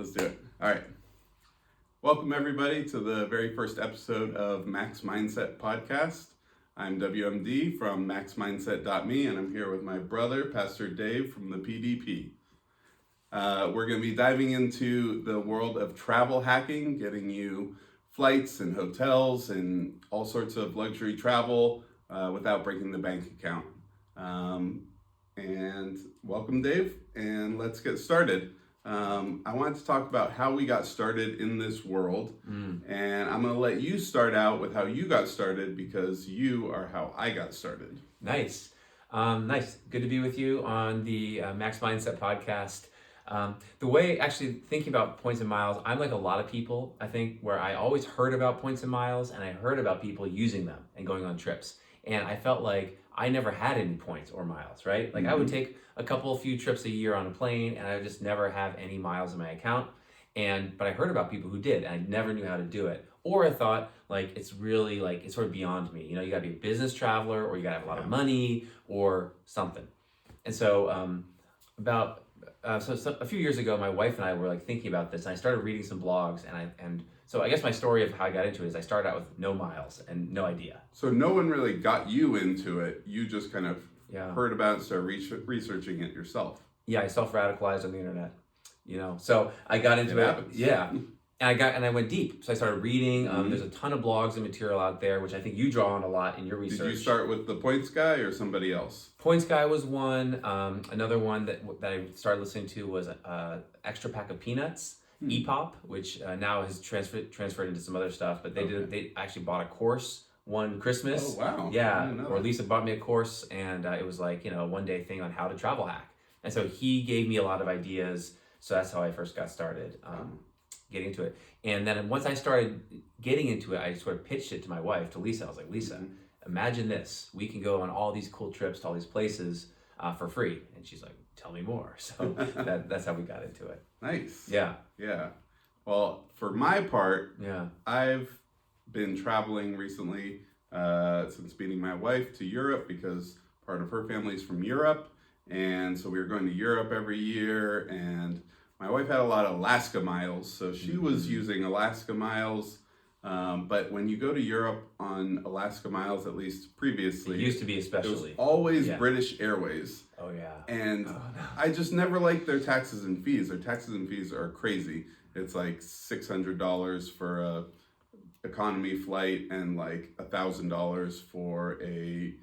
Let's do it. All right. Welcome, everybody, to the very first episode of Max Mindset Podcast. I'm WMD from maxmindset.me, and I'm here with my brother, Pastor Dave from the PDP. We're going to be diving into the world of travel hacking, getting you flights and hotels and all sorts of luxury travel without breaking the bank account. And welcome, Dave, and let's get started. I wanted to talk about how we got started in this world, and I'm going to let you start out with how you got started because you are how I got started. Nice. Nice. Good to be with you on the Max Mindset podcast. The way, actually thinking about points and miles, I'm like a lot of people, I think, where I always heard about points and miles and I heard about people using them and going on trips. And I felt like I never had any points or miles, right? Like I would take a few trips a year on a plane and I would just never have any miles in my account. But I heard about people who did and I never knew how to do it. Or I thought like, it's really like, it's sort of beyond me. You know, you gotta be a business traveler or you gotta have a lot of money or something. And so a few years ago, my wife and I were like thinking about this and I started reading some blogs so I guess my story of how I got into it is I started out with no miles and no idea. So no one really got you into it. You just kind of heard about it and started researching it yourself. Yeah, I self-radicalized on the internet, you know. So I got into it. Yeah. And I went deep. So I started reading. There's a ton of blogs and material out there, which I think you draw on a lot in your research. Did you start with the Points Guy or somebody else? Points Guy was one. Another one that I started listening to was Extra Pack of Peanuts. EPOP, which now has transferred into some other stuff, but they actually bought a course one Christmas. Oh, wow. Yeah, or Lisa bought me a course, and it was like, a one-day thing on how to travel hack. And so he gave me a lot of ideas, so that's how I first got started getting into it. And then once I started getting into it, I sort of pitched it to my wife, to Lisa. I was like, Lisa, imagine this. We can go on all these cool trips to all these places for free. And she's like, tell me more. So that's how we got into it. Nice. Yeah. Yeah. Well, for my part, yeah, I've been traveling recently since meeting my wife to Europe because part of her family's from Europe. And so we were going to Europe every year. And my wife had a lot of Alaska miles. So she was using Alaska miles. But when you go to Europe on Alaska miles, at least previously, it used to be especially. It was always British Airways. Oh yeah. And I just never liked their taxes and fees. Their taxes and fees are crazy. It's like $600 for a economy flight and like $1,000 for a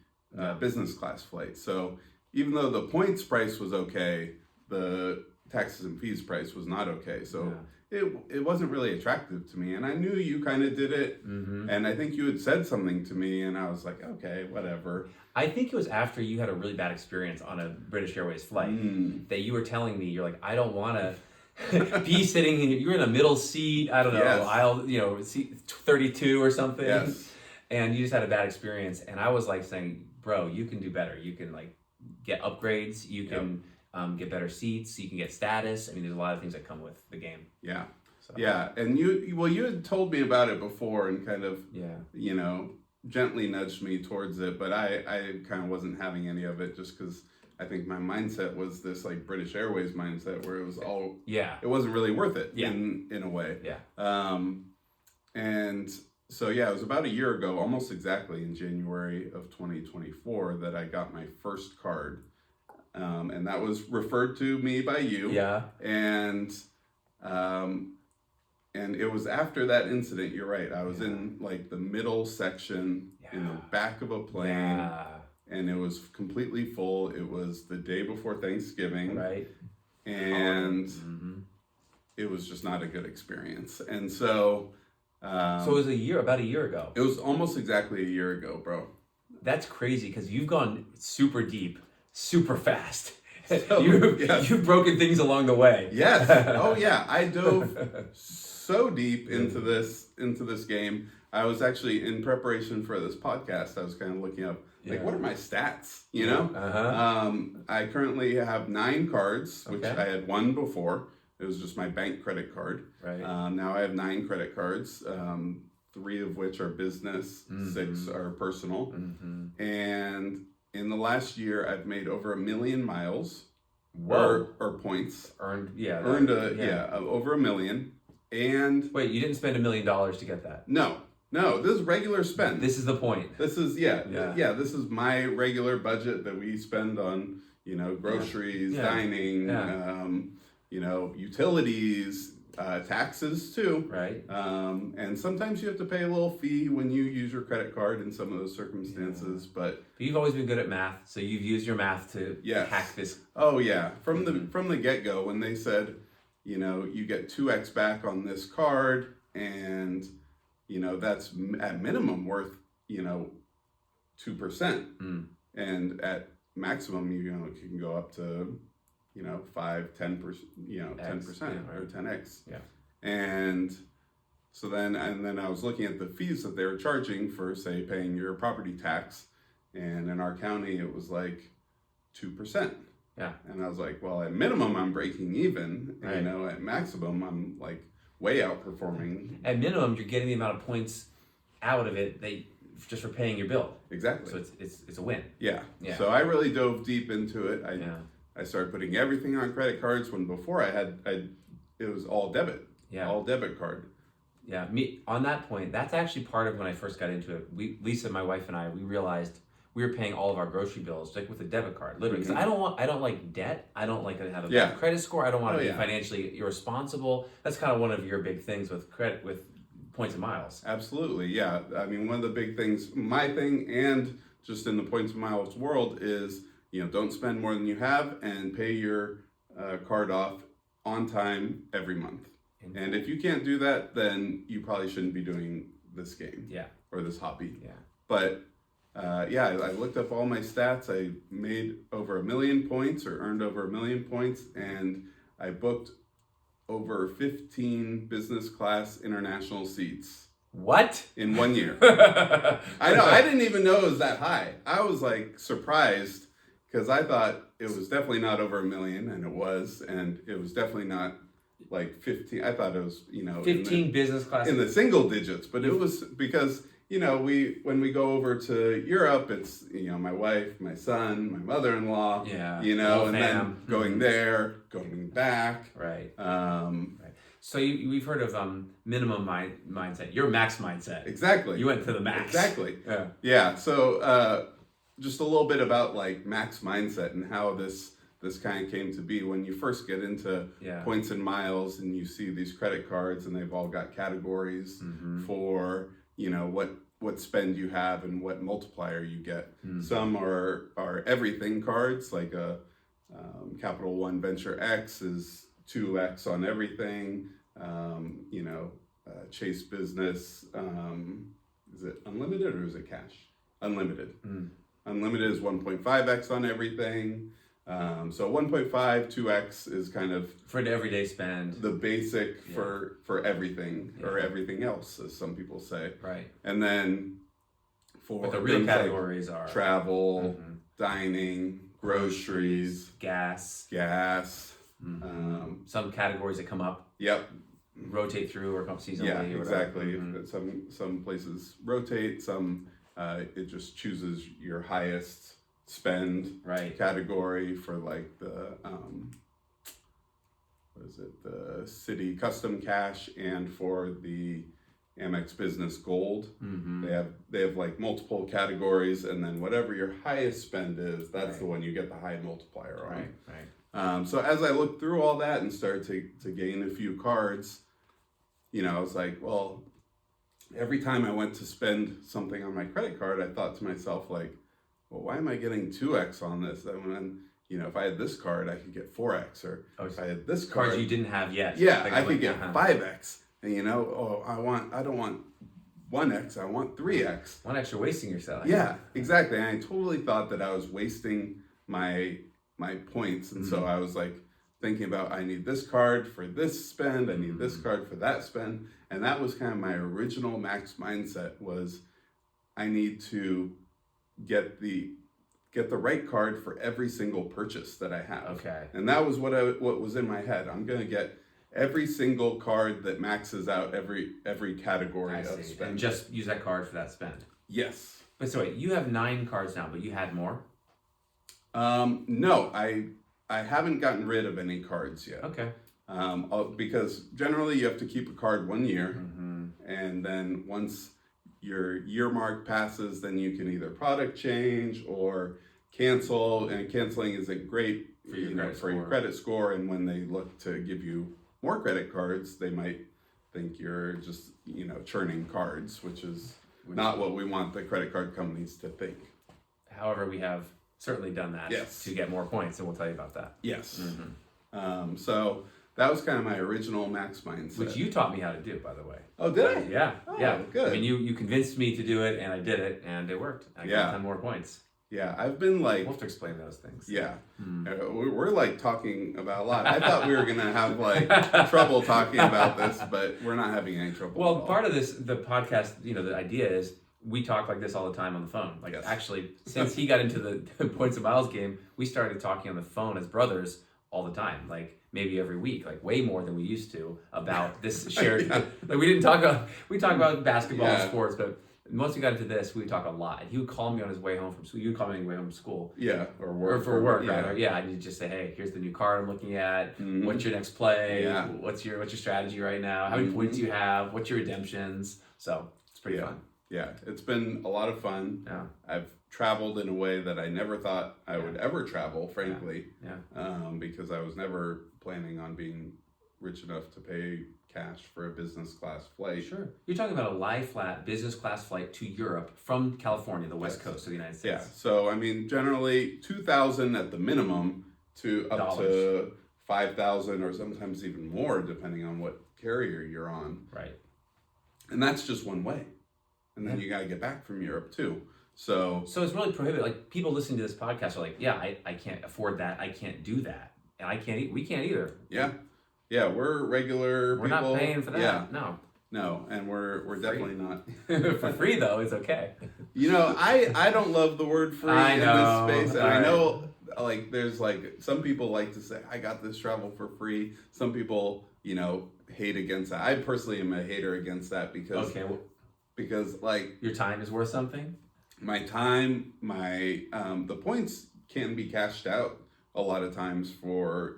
business class flight. So even though the points price was okay, the taxes and fees price was not okay. So it wasn't really attractive to me. And I knew you kind of did it. And I think you had said something to me and I was like, okay, whatever. I think it was after you had a really bad experience on a British Airways flight that you were telling me, you're like, I don't want to be sitting in, you're in a middle seat, I don't know, aisle, seat 32 or something. Yes. And you just had a bad experience. And I was like saying, bro, you can do better. You can like get upgrades. You can get better seats. You can get status. I mean, there's a lot of things that come with the game. Yeah. So. Yeah. And you had told me about it before and kind of, gently nudged me towards it, but I kind of wasn't having any of it just because I think my mindset was this like British Airways mindset where it was all, it wasn't really worth it in a way. Yeah. And so, it was about a year ago, almost exactly in January of 2024 that I got my first card. And that was referred to me by you. Yeah. And it was after that incident, you're right, I was in like the middle section in the back of a plane and it was completely full. It was the day before Thanksgiving. Right. And it was just not a good experience. And so... so it was about a year ago. It was almost exactly a year ago, bro. That's crazy because you've gone super deep, super fast. So, you've broken things along the way. Yes. Oh yeah. I dove so deep into this game. I was actually in preparation for this podcast. I was kind of looking up like what are my stats? I currently have 9 cards, which I had 1 before. It was just my bank credit card. Right. Now I have 9 credit cards. 3 of which are business, 6 are personal, and in the last year, I've made over 1 million miles. Whoa. or points. Earned Over $1 million. And wait, you didn't spend $1 million to get that? no, this is regular spend. This is the point. This is this is my regular budget that we spend on, groceries, dining, utilities, taxes too. Right. And sometimes you have to pay a little fee when you use your credit card in some of those circumstances, but you've always been good at math, so you've used your math to hack this. Oh yeah, from the get-go when they said, you get 2x back on this card, and that's at minimum worth 2%, and at maximum you can go up to 5-10%, 10% or 10x. Yeah. And so then I was looking at the fees that they were charging for, say, paying your property tax, and in our county it was like 2%. Yeah. And I was like, well, at minimum I'm breaking even, right. At maximum I'm like way outperforming. At minimum, you're getting the amount of points out of it just for paying your bill. Exactly. So it's a win. Yeah. So I really dove deep into it. I started putting everything on credit cards when before it was all debit. Yeah. All debit card. Yeah. On that point, that's actually part of when I first got into it. Lisa, my wife, and I, we realized we were paying all of our grocery bills like with a debit card, literally. Because I don't like debt. I don't like to have a bad credit score. I don't want to be financially irresponsible. That's kind of one of your big things with credit, with points and miles. Absolutely, yeah. I mean, one of the big things, my thing, and just in the points and miles world is, don't spend more than you have and pay your card off on time every month. And if you can't do that, then you probably shouldn't be doing this game. Yeah. Or this hobby. Yeah. But I looked up all my stats. I made over 1 million points or earned over 1 million points, and I booked over 15 business class international seats. What? In 1 year. I know. I didn't even know it was that high. I was like surprised because I thought it was definitely not over 1 million, and it was definitely not like 15. I thought it was 15 business class in the single digits, but it was because. When we go over to Europe, it's, my wife, my son, my mother-in-law, and then going there, going back. Right. So we've heard of minimum mindset, your max mindset. Exactly. You went to the max. Exactly. Yeah. So just a little bit about like max mindset and how this kind of came to be. When you first get into points and miles and you see these credit cards and they've all got categories for what spend you have and what multiplier you get. Some are everything cards, like a Capital One Venture X is 2x on everything. Chase Business, is it unlimited or is it cash? Unlimited. Unlimited is 1.5x on everything. So 1.5, 2x is kind of for the everyday spend, the basic for everything or everything else, as some people say. Right. And then for the real categories are travel, dining, groceries, gas. Some categories that come up. Yep. Rotate through or come seasonally. Yeah, or exactly. Some places rotate. Some it just chooses your highest spend category for like the the city custom cash, and for the Amex Business Gold. They have like multiple categories, and then whatever your highest spend is, that's the one you get the high multiplier on. Right. So as I looked through all that and started to gain a few cards, I was like, well, every time I went to spend something on my credit card, I thought to myself, like, well, why am I getting 2x on this? When, if I had this card, I could get 4x, or if I had this card, cards you didn't have yet. Yeah, I could get 5x. And I don't want 1x, I want 3x. 1x, you're wasting yourself. Yeah, exactly. And I totally thought that I was wasting my points, and so I was like thinking about, I need this card for this spend, I need this card for that spend, and that was kind of my original max mindset, was I need to get the right card for every single purchase that I have. Okay. And that was what was in my head. I'm going to get every single card that maxes out every category of spend. And just use that card for that spend. Yes. But so wait, you have 9 cards now, but you had more? No, I haven't gotten rid of any cards yet. Okay. Because generally you have to keep a card 1 year, Mm-hmm. and then once your year mark passes, then you can either product change or cancel. And canceling isn't great For your credit for your score. credit score. And when they look to give you more credit cards, they might think you're just churning cards, which is not what we want the credit card companies to think. However, we have certainly done that Yes. to get more points, and we'll tell you about that. Yes. Mm-hmm. So that was kind of my original max mindset. Which you taught me how to do, by the way. Oh, did I? Yeah, Oh, yeah. good. I mean, you convinced me to do it, and I did it, and it worked. I got 10 more points. Yeah, I've been like, We'll have to explain those things. yeah, Hmm. we're like talking about a lot. I thought we were gonna have like trouble talking about this, but we're not having any trouble. Well, at all. part of the podcast, the idea is we talk like this all the time on the phone. Like, Yes. actually, since he got into the points and miles game, we started talking on the phone as brothers all the time. Like, maybe every week, like way more than we used to, about this shared. Yeah. Like, we talk about basketball and Yeah. sports, but once we got into this, we would talk a lot. And he would call me on his way home from school. You would call me on your way home from school. Yeah, or Or work. for work, yeah. rather. Yeah, and you just say, hey, here's the new card I'm looking at. Mhm. What's your next play? Yeah. What's your strategy right now? How many points do you have? What's your redemptions? So it's pretty Yeah. fun. Yeah, it's been a lot of fun. Yeah. I've traveled in a way that I never thought I would ever travel, frankly. Yeah. Because I was never planning on being rich enough to pay cash for a business class flight. Sure. You're talking about a lie flat business class flight to Europe from California, the west Yes. coast of the United Yeah, States. so I mean, generally 2,000 at the minimum to up Dollars. to 5,000 or sometimes even more, depending on what carrier you're on. Right. And that's just one way. And then you got to get back from Europe too. So So it's really prohibited. Like, people listening to this podcast are like, yeah, I can't afford that. I can't do that. And we can't either. yeah, we're regular We're people. not paying for that. Yeah, No. no, and we're Free. definitely not. For free, though, it's okay. I don't love the word free I know. in this space, and All I right. know like there's like some people like to say I got this travel for free. Some people hate against that. I personally am a hater against that because Okay. Well, like your time is worth something? my time, my the points can be cashed out a lot of times for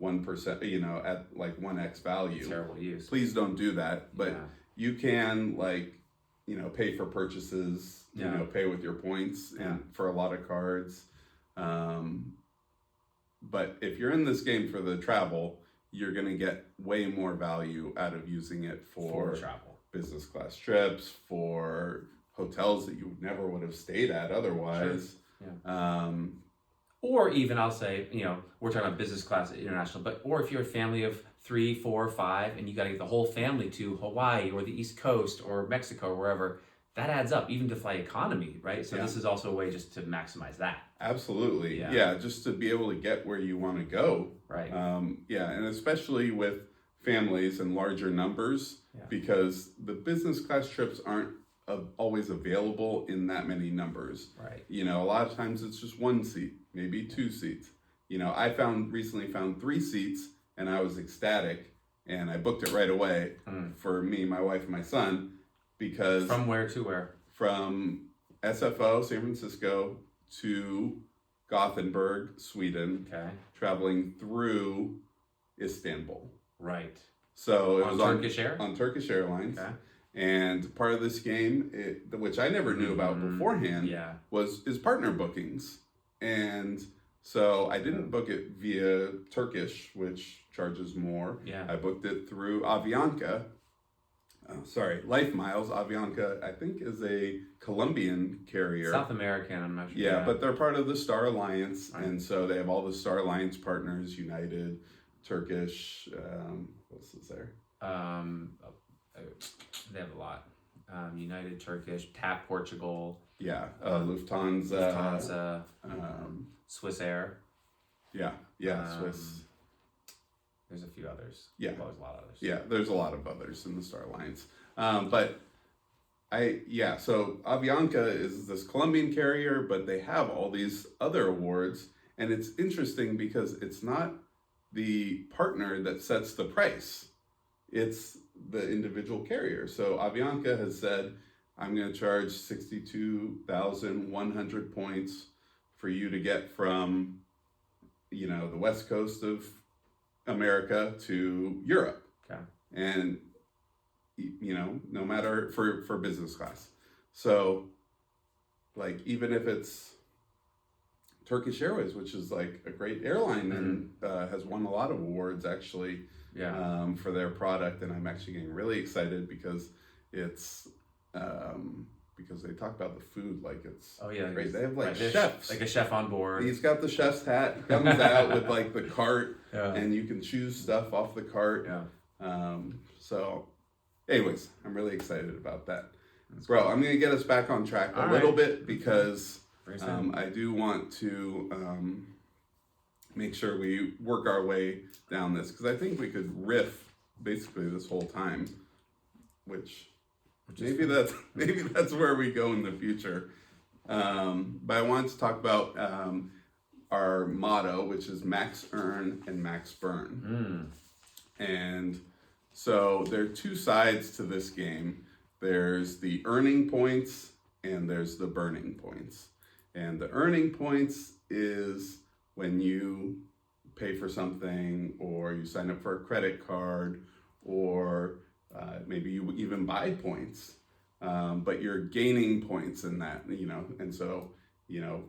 1%, at like 1x value. Terrible use. Please don't do that, but Yeah. you can pay for purchases, Yeah. pay with your points Yeah. and for a lot of cards. But if you're in this game for the travel, you're going to get way more value out of using it for travel. business class trips, for hotels that you never would have stayed at otherwise. Sure. Or even, I'll say, we're talking about business class international, or if you're a family of 3, 4, 5, and you got to get the whole family to Hawaii or the East Coast or Mexico or wherever, that adds up, even to fly economy, right? So Yeah. this is also a way just to maximize that. Absolutely. Yeah. Yeah, just to be able to get where you want to go. Right. And especially with families and larger numbers, Yeah. because the business class trips aren't always available in that many numbers. Right. A lot of times it's just one seat, maybe 2 seats. I recently found 3 seats, and I was ecstatic, and I booked it right away for me, my wife, and my son, because From where to where? from SFO, San Francisco, to Gothenburg, Sweden, Okay. traveling through Istanbul. Right. So it On was Turkish Air? on Turkish Airlines. Okay. And part of this game, which I never knew about beforehand, Yeah. is partner bookings. And so I didn't book it via Turkish, which charges more. Yeah. I booked it through Avianca. Life Miles. Avianca, I think, is a Colombian carrier. South American, I'm not sure. Yeah, but they're part of the Star Alliance, Right. and so they have all the Star Alliance partners: United, Turkish. What else is there? They have a lot. United, Turkish, TAP, Portugal, Yeah, Lufthansa. Lufthansa, Swiss Air. Yeah, Swiss. There's a few others. Yeah. Well, there's a lot of others. Yeah, there's a lot of others in the Star Alliance. So Avianca is this Colombian carrier, but they have all these other awards, and it's interesting because it's not the partner that sets the price. It's the individual carrier. So Avianca has said, I'm going to charge 62,100 points for you to get from the west coast of America to Europe. Okay. And no matter for business class. So like even if it's Turkish Airways, which is like a great airline and has won a lot of awards actually for their product, and I'm actually getting really excited because it's because they talk about the food like it's great. They have like chefs, like a chef on board. He's got the chef's hat, comes out with like the cart, and you can choose stuff off the cart. So anyways, I'm really excited about that. Bro, I'm going to get us back on track a little bit because I do want to make sure we work our way down this, because I think we could riff basically this whole time, which maybe that's where we go in the future. But I wanted to talk about our motto, which is max earn and max burn. And so there are two sides to this game. There's the earning points and there's the burning points. And the earning points is when you pay for something, or you sign up for a credit card, or maybe you even buy points, but you're gaining points in that, and so,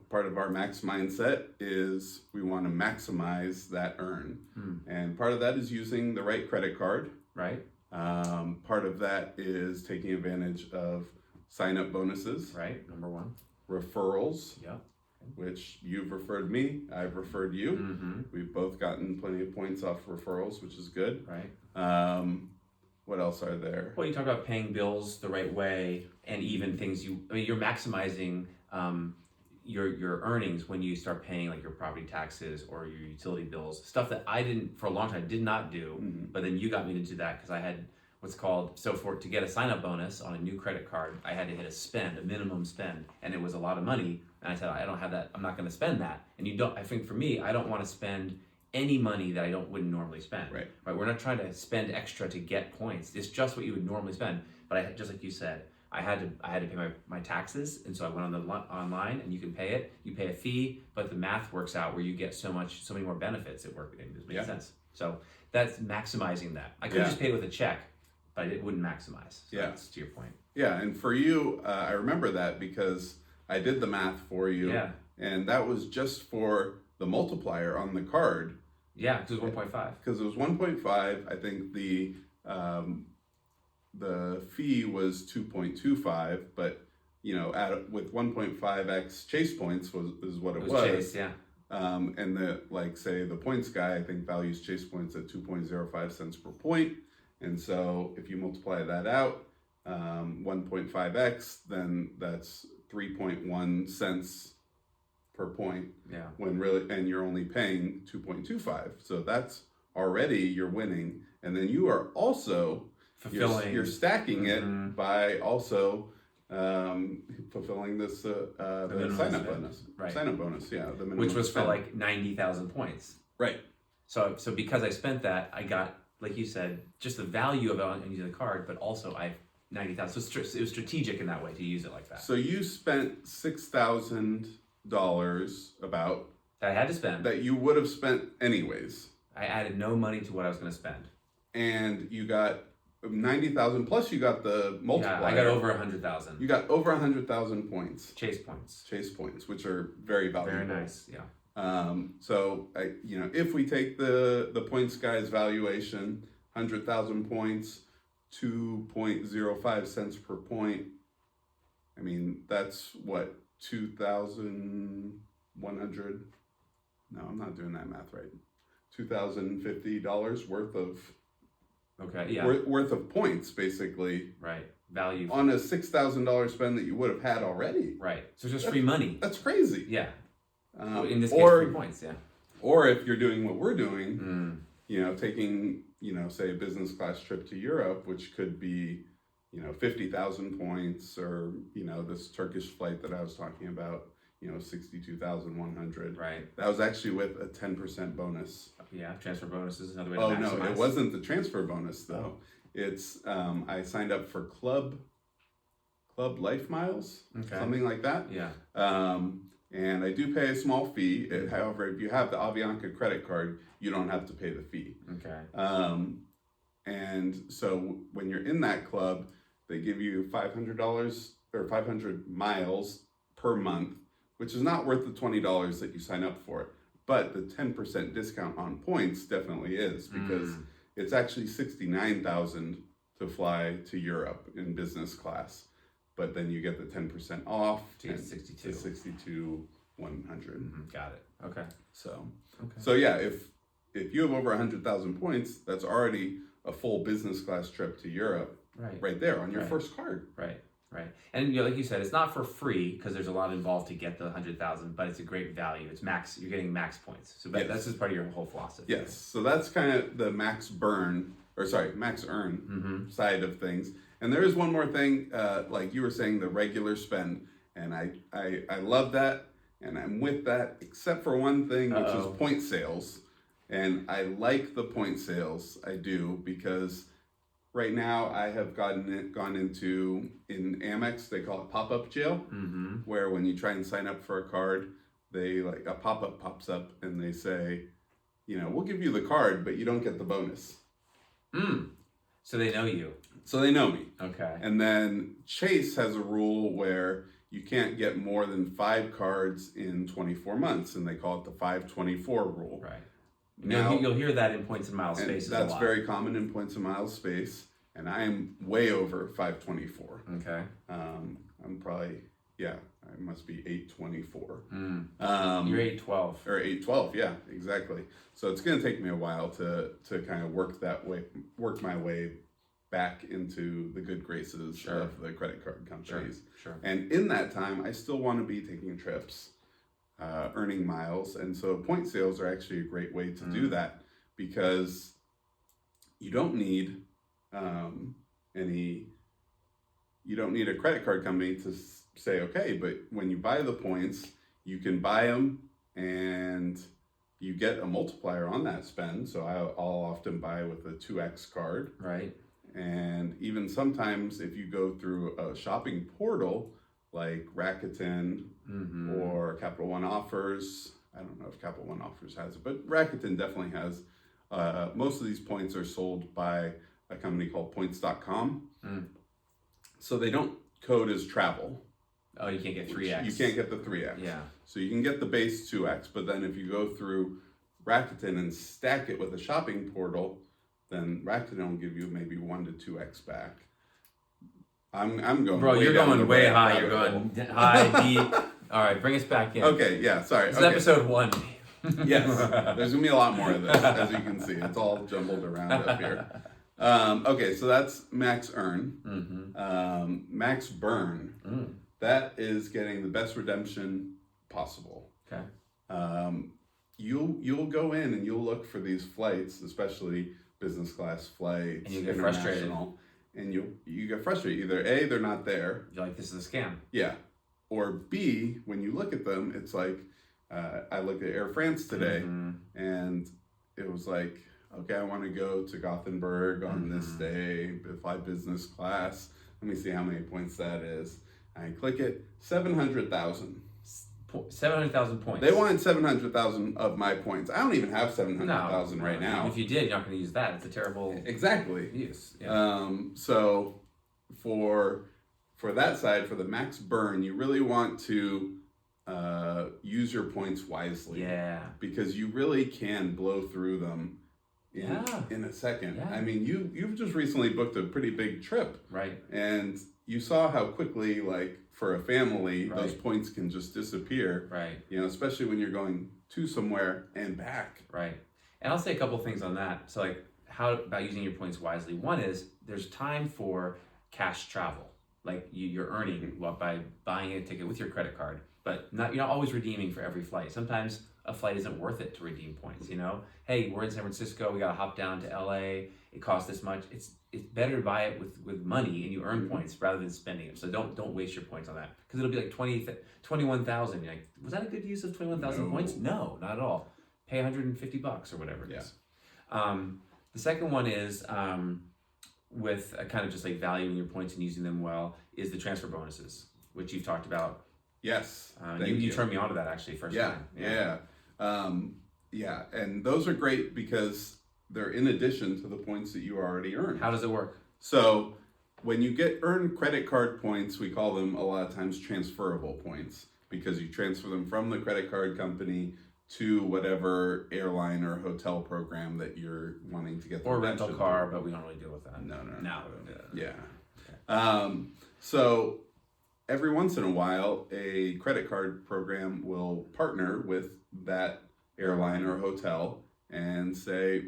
part of our max mindset is we want to maximize that earn. And part of that is using the right credit card. Right. Part of that is taking advantage of sign-up bonuses. Right, number one. Referrals. Yeah. Which you've referred me, I've referred you. We've both gotten plenty of points off referrals, which is good. Right. What else are there? Well, you talk about paying bills the right way, and even things you're maximizing your earnings when you start paying like your property taxes or your utility bills, stuff that I for a long time did not do, but then you got me to do that because I had what's called, to get a sign-up bonus on a new credit card, I had to hit a minimum spend, and it was a lot of money, and I said, I don't have that, I'm not going to spend that. And I think for me, I don't want to spend any money that I wouldn't normally spend. Right. We're not trying to spend extra to get points. It's just what you would normally spend. But just like you said, I had to pay my taxes, and so I went online, and you can pay it. You pay a fee, but the math works out where you get so many more benefits at work. It makes sense. So that's maximizing that. I could just pay with a check, but it wouldn't maximize. So that's to your point. Yeah, and for you, I remember that because I did the math for you. Yeah. And that was just for the multiplier on the card. Yeah, because it was 1.5. Because it was 1.5. I think the fee was 2.25, but with 1.5x chase points is what it was. Chase, yeah. And the points guy, I think values chase points at 2.05 cents per point. And so if you multiply that out, 1.5x, then that's 3.1 cents per point. Yeah. And you're only paying 2.25. So that's already you're winning. And then you are also fulfilling. You're stacking it by also fulfilling this the sign-up bonus. Right. Sign-up bonus, yeah. The minimum which was spend. for like 90,000 points. Right. So because I spent that, I got, like you said, just the value of it on using the card, but also 90,000. So it was strategic in that way to use it like that. So you spent $6,000 about that I had to spend. That you would have spent anyways. I added no money to what I was going to spend. And you got 90,000 plus you got the multiplier. Yeah, I got over 100,000. You got over 100,000 points. Chase points, which are very valuable. Very nice, yeah. So if we take the points guy's valuation, 100,000 points, 2.05 cents per point. I mean, that's what, 2,100? No, I'm not doing that math right. $2,050 worth of. Okay, yeah. Worth of points, basically. Right. Value. On a $6,000 spend that you would have had already. Right. So just free money. That's crazy. Yeah. In this case, 3 points, yeah. Or if you're doing what we're doing, taking, say a business class trip to Europe, which could be, 50,000 points, or, this Turkish flight that I was talking about, 62,100. Right. That was actually with a 10% bonus. Yeah, transfer bonus is another way to maximize. Oh, no, it wasn't the transfer bonus, though. It's, I signed up for Club Life Miles, something like that. Yeah. and I do pay a small fee. However, if you have the Avianca credit card, you don't have to pay the fee. Okay. And so when you're in that club, they give you $500 or 500 miles per month, which is not worth the $20 that you sign up for it. But the 10% discount on points definitely is, because it's actually $69,000 to fly to Europe in business class. But then you get the 10% off to 62. to 62,100. Got it. Okay. So yeah, if you have over 100,000 points, that's already a full business class trip to Europe, right there on your first card. Right. And like you said, it's not for free because there's a lot involved to get the 100,000, but it's a great value. It's max. You're getting max points. So that's just part of your whole philosophy. Yes. So that's kind of the max earn side of things. And there is one more thing, like you were saying, the regular spend, and I love that, and I'm with that, except for one thing, which is point sales. And I like the point sales. I do, because right now I have gone into, in Amex, they call it pop-up jail, where when you try and sign up for a card, they like a pop-up pops up and they say, we'll give you the card, but you don't get the bonus. So they know you. So they know me. Okay. And then Chase has a rule where you can't get more than 5 cards in 24 months, and they call it the 524 rule. Right. Now, you'll hear that in points and miles spaces a lot. That's very common in points and miles space, and I am way over 524. Okay. I'm probably, I must be 824. You're 812. Or 812, yeah, exactly. So it's going to take me a while to kind of work my way back into the good graces of the credit card companies. Sure. And in that time, I still want to be taking trips, earning miles, and so point sales are actually a great way to do that, because you don't need a credit card company to say, okay, but when you buy the points, you can buy them and you get a multiplier on that spend. So I'll often buy with a 2x card. Right. And even sometimes if you go through a shopping portal like Rakuten or Capital One Offers, I don't know if Capital One Offers has it, but Rakuten definitely has. Most of these points are sold by a company called points.com. So they don't code as travel. Oh, you can't get 3x. You can't get the 3x. Yeah. So you can get the base 2x, but then if you go through Rakuten and stack it with a shopping portal, then Rakuten will give you maybe 1 to 2x back. I'm going. Bro, you're going way high. You're going high, deep. All right, bring us back in. Okay, yeah, sorry. This is episode 1. Yes, there's gonna be a lot more of this, as you can see. It's all jumbled around up here. Okay, so that's max earn. Max burn. That is getting the best redemption possible. Okay. You'll go in and you'll look for these flights, especially business class flights, and you get frustrated. And you get frustrated. Either A, they're not there. You're like, this is a scam. Yeah. Or B, when you look at them, it's like, I looked at Air France today, and it was like, okay, I want to go to Gothenburg on this day, fly business class. Let me see how many points that is. I click it, 700,000. 700,000 points. They wanted 700,000 of my points. I don't even have 700,000 right now. If you did, you're not going to use that. It's a terrible use. Yeah. So for that side, for the max burn, you really want to use your points wisely. Yeah. Because you really can blow through them in a second. Yeah. I mean, you've just recently booked a pretty big trip. Right. And you saw how quickly, like, for a family, those points can just disappear. Right. Especially when you're going to somewhere and back. Right. And I'll say a couple things on that. So, like, how about using your points wisely? One is there's time for cash travel. Like, you're earning by buying a ticket with your credit card, but you're not always redeeming for every flight. Sometimes a flight isn't worth it to redeem points. Hey, we're in San Francisco. We got to hop down to LA. It costs this much. It's better to buy it with money and you earn points rather than spending them. So don't waste your points on that, because it'll be like 21,000. You're like, was that a good use of 21,000 points? No, not at all. Pay $150 or whatever it is. The second one is with a kind of just like valuing your points and using them well is the transfer bonuses, which you've talked about Yes. You turned me on to that actually first time. Yeah, and those are great because they're in addition to the points that you already earned. How does it work? So when you earn credit card points, we call them a lot of times transferable points because you transfer them from the credit card company to whatever airline or hotel program that you're wanting to get. Or rental car, but we don't really deal with that. No. Yeah. Okay. So every once in a while, a credit card program will partner with that airline or hotel and say,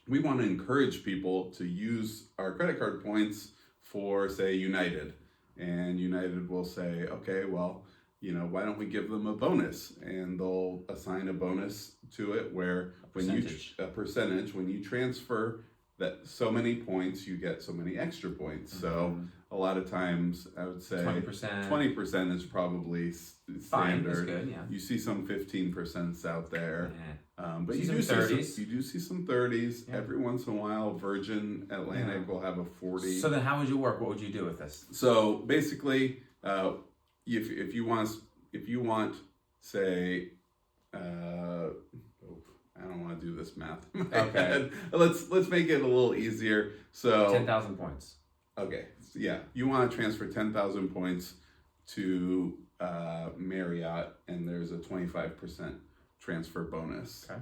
we want to encourage people to use our credit card points for, say, United. And United will say, okay, well, why don't we give them a bonus? And they'll assign a bonus to it where when you transfer that so many points, you get so many extra points. So a lot of times I would say 20% is probably standard. Fine, that's good, yeah. You see some 15% out there. But you do see some 30s. Yeah. Every once in a while, Virgin Atlantic will have a 40. So then how would you work? What would you do with this? So basically, if you want, say, I don't want to do this math. Okay. Let's make it a little easier. So 10,000 points. Okay. So yeah, you want to transfer 10,000 points to Marriott, and there's a 25% transfer bonus. Okay.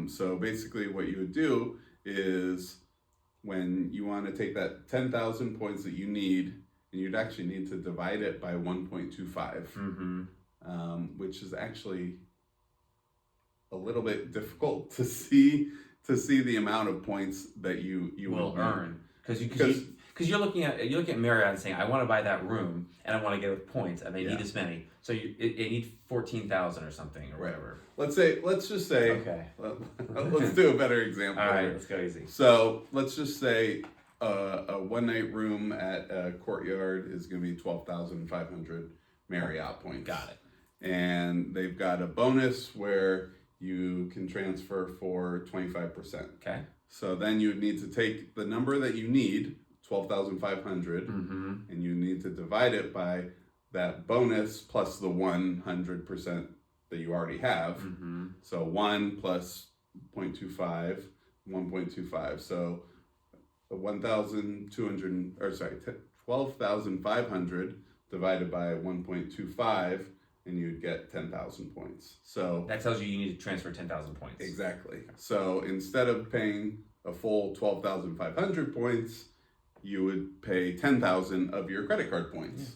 So basically, what you would do is when you want to take that 10,000 points that you need, and you'd actually need to divide it by 1.25, which is actually a little bit difficult to see the amount of points that you will earn because you're looking at Marriott and saying, I want to buy that room and I want to get with points and they need this many, so it need 14,000 or something or whatever. Let's just say okay. Let's do a better example. All right, let's go easy. So let's just say a one-night room at Courtyard is going to be 12,500 Marriott points. Got it. And they've got a bonus where you can transfer for 25%. Okay. So then you would need to take the number that you need, 12,500, and you need to divide it by that bonus plus the 100% that you already have. So 1 plus 0.25, 1.25. So 12,500 divided by 1.25, and you'd get 10,000 points. So that tells you need to transfer 10,000 points. Exactly. So instead of paying a full 12,500 points, you would pay 10,000 of your credit card points. Yeah.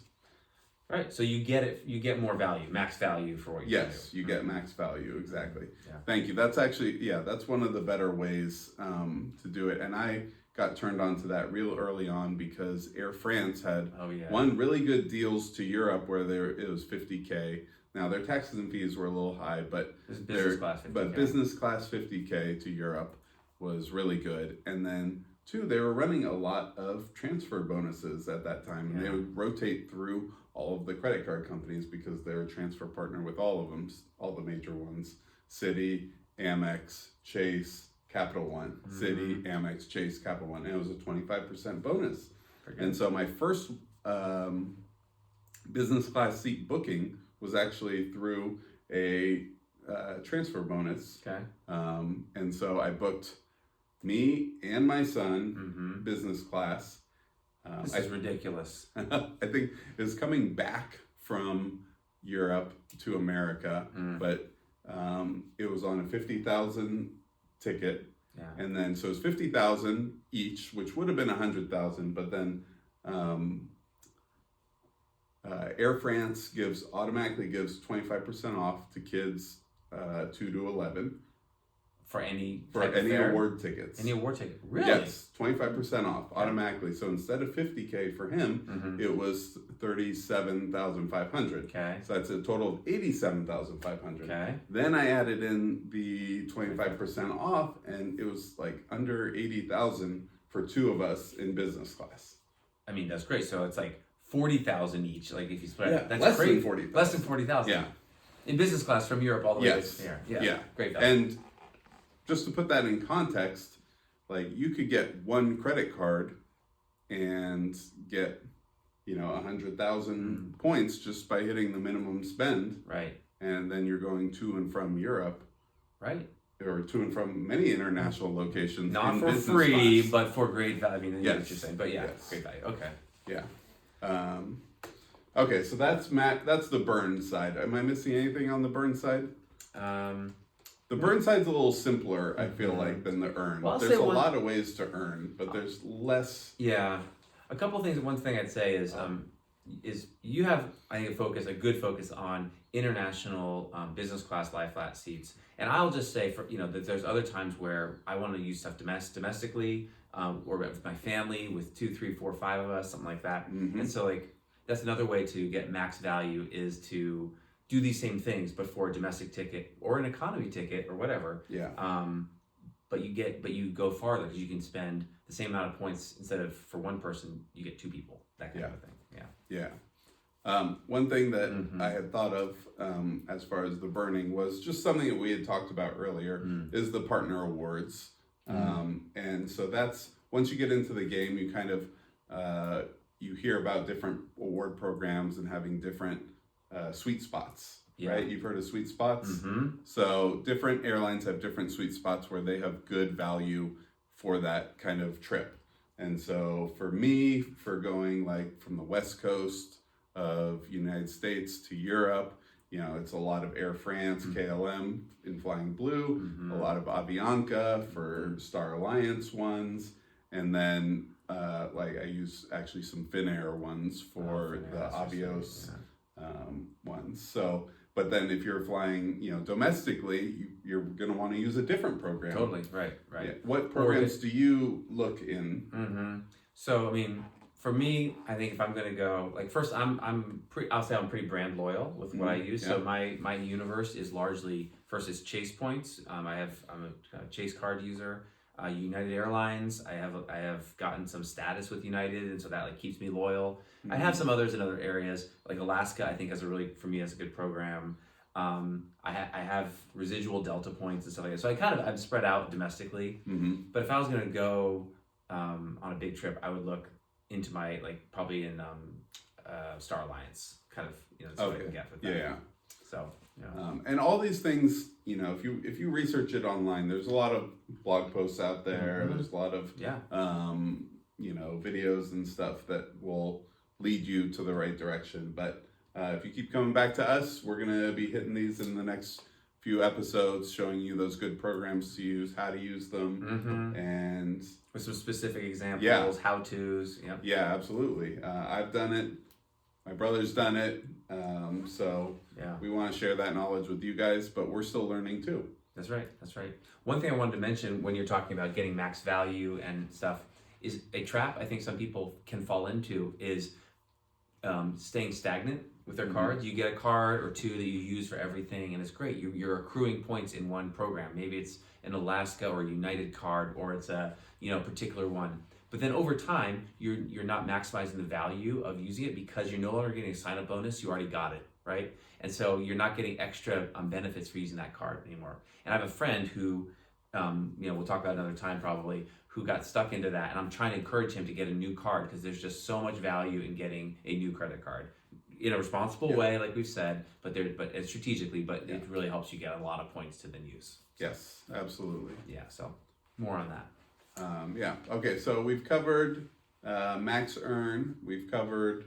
Right. So you get more value, max value for what you do. Yes, you get max value, exactly. Yeah. Thank you. That's actually, that's one of the better ways to do it. And I got turned on to that real early on because Air France had won really good deals to Europe where it was 50K. Now their taxes and fees were a little high, but business class 50K to Europe was really good. And then two, they were running a lot of transfer bonuses at that time, and they would rotate through all of the credit card companies because they're a transfer partner with all of them, all the major ones: Citi, Amex, Chase, Capital One. Citi, Amex, Chase, Capital One, and it was a 25% bonus. And so my first business class seat booking was actually through a transfer bonus. Okay. And so I booked me and my son business class. This is ridiculous. I think it was coming back from Europe to America, but it was on a 50,000 ticket. Yeah. And then, so it's 50,000 each, which would have been 100,000, but then Air France automatically gives 25% off to kids 2 to 11. For any award tickets. Any award ticket? Really? Yes, 25% off automatically. So instead of 50K for him, it was 37,500. Okay. So that's a total of 87,500. Okay. Then I added in the 25% off, and it was like under 80,000 for two of us in business class. I mean, that's great. So it's like 40,000 each. Like if you split that's less great. than 40,000. Less than 40,000. Yeah. In business class from Europe all the way to here. Yeah. Great value. And just to put that in context, like you could get one credit card and get, 100,000 points just by hitting the minimum spend. Right. And then you're going to and from Europe. Right. Or to and from many international locations. Not in for business free, class. but for great value. I mean, you know what you're Yes. saying. But yeah, Yes. great value. Okay. Yeah. Okay, so that's the burn side. Am I missing anything on the burn side? The burn side's a little simpler, I feel like, than the earn. Well, I'll there's say a one- lot of ways to earn, but there's less. Yeah, a couple of things. One thing I'd say is you have, I think, a good focus on international business class lie flat seats. And I'll just say that there's other times where I want to use stuff domestically, or with my family, with 2, 3, 4, 5 of us, something like that. Mhm. And so that's another way to get max value, is to do these same things, but for a domestic ticket or an economy ticket or whatever. Yeah. But you go farther because you can spend the same amount of points. Instead of for one person, you get 2 people. That kind of thing. Yeah. Yeah. One thing that Mhm. I had thought of as far as the burning was just something that we had talked about earlier is the partner awards. And so that's, once you get into the game, you kind of, you hear about different award programs and having different sweet spots, right? You've heard of sweet spots? Mm-hmm. So different airlines have different sweet spots where they have good value for that kind of trip. And so for me, for going like from the West Coast of United States to Europe, it's a lot of Air France, KLM in Flying Blue, a lot of Avianca for Star Alliance ones, and then I use actually some Finnair ones for the Avios ones. So, but then if you're flying, domestically, you're going to want to use a different program. Totally. Right. Yeah. What programs do you look in? Mm-hmm. So, I mean, for me, I think if I'm going to go, first, I'll say I'm pretty brand loyal with what I use. Yeah. So my universe is largely, first is Chase points. I'm a Chase card user. United Airlines, I have gotten some status with United, and so that keeps me loyal. I have some others in other areas, like Alaska. I think has a good program. I have residual Delta points and stuff like that. So I'm spread out domestically. But if I was going to go on a big trip, I would look into my probably in Star Alliance, that's what I can get with that. Yeah. So. Yeah. And all these things, if you research it online, there's a lot of blog posts out there. There's a lot of videos and stuff that will lead you to the right direction. But if you keep coming back to us, we're gonna be hitting these in the next few episodes, showing you those good programs to use, how to use them, and with some specific examples, how-tos. Yeah, absolutely. I've done it. My brother's done it. So we want to share that knowledge with you guys, but we're still learning too. That's right. One thing I wanted to mention when you're talking about getting max value and stuff is a trap I think some people can fall into is staying stagnant with their cards. You get a card or two that you use for everything, and it's great. You're accruing points in one program. Maybe it's an Alaska or United card, or it's a particular one. But then over time, you're not maximizing the value of using it because you're no longer getting a sign-up bonus. You already got it, right? And so you're not getting extra benefits for using that card anymore. And I have a friend who, we'll talk about another time probably, who got stuck into that. And I'm trying to encourage him to get a new card because there's just so much value in getting a new credit card in a responsible way, like we've said, but strategically. But it really helps you get a lot of points to then use. Yes, absolutely. Yeah. So more on that. Okay, so we've covered max earn, we've covered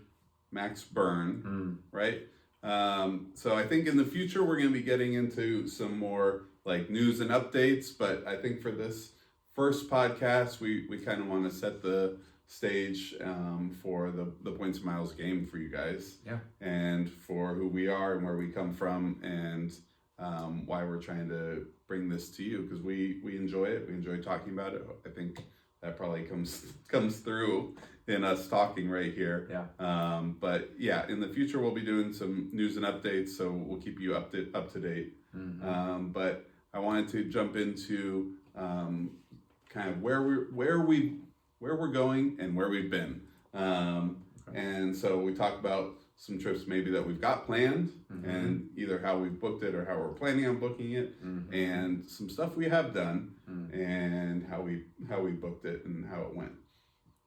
max burn, right? So I think in the future we're going to be getting into some more news and updates, but I think for this first podcast we kind of want to set the stage for the Points and Miles game for you guys, and for who we are and where we come from, and why we're trying to bring this to you, because we enjoy it. We enjoy talking about it. I think that probably comes through in us talking right here. But in the future we'll be doing some news and updates, so we'll keep you up to date. But I wanted to jump into kind of where we're going and where we've been. And so we talked about some trips maybe that we've got planned, and either how we've booked it or how we're planning on booking it, and some stuff we have done, and how we booked it and how it went.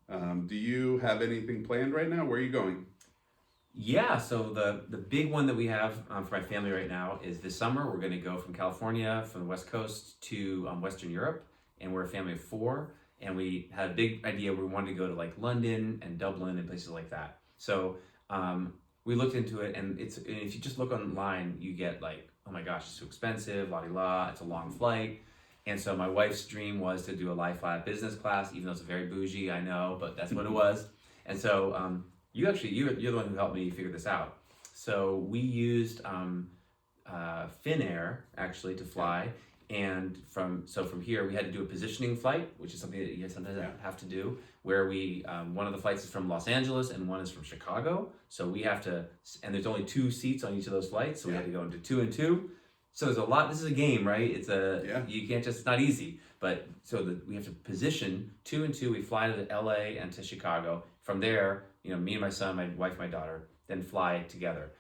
Do you have anything planned right now? Where are you going? Yeah, so the big one that we have for my family right now is this summer we're going to go from California, from the West Coast to Western Europe, and we're a family of four, and we had a big idea. We wanted to go to like London and Dublin and places like that. So we looked into it, and and if you just look online, you get like, oh my gosh, it's too expensive, la di la, it's a long flight. And so my wife's dream was to do a lie flat business class, even though it's very bougie, I know, but that's what it was. And so you're the one who helped me figure this out. So we used Finnair actually to fly, and from here we had to do a positioning flight, which is something that you sometimes have to do. Where we one of the flights is from Los Angeles and one is from Chicago. So we have to, and there's only 2 seats on each of those flights, so we had to go into 2 and 2. So there's a lot. This is a game, right? You can't just. It's not easy. But we have to position 2 and 2. We fly to L.A. and to Chicago. From there, me and my son, my wife, my daughter, then fly together.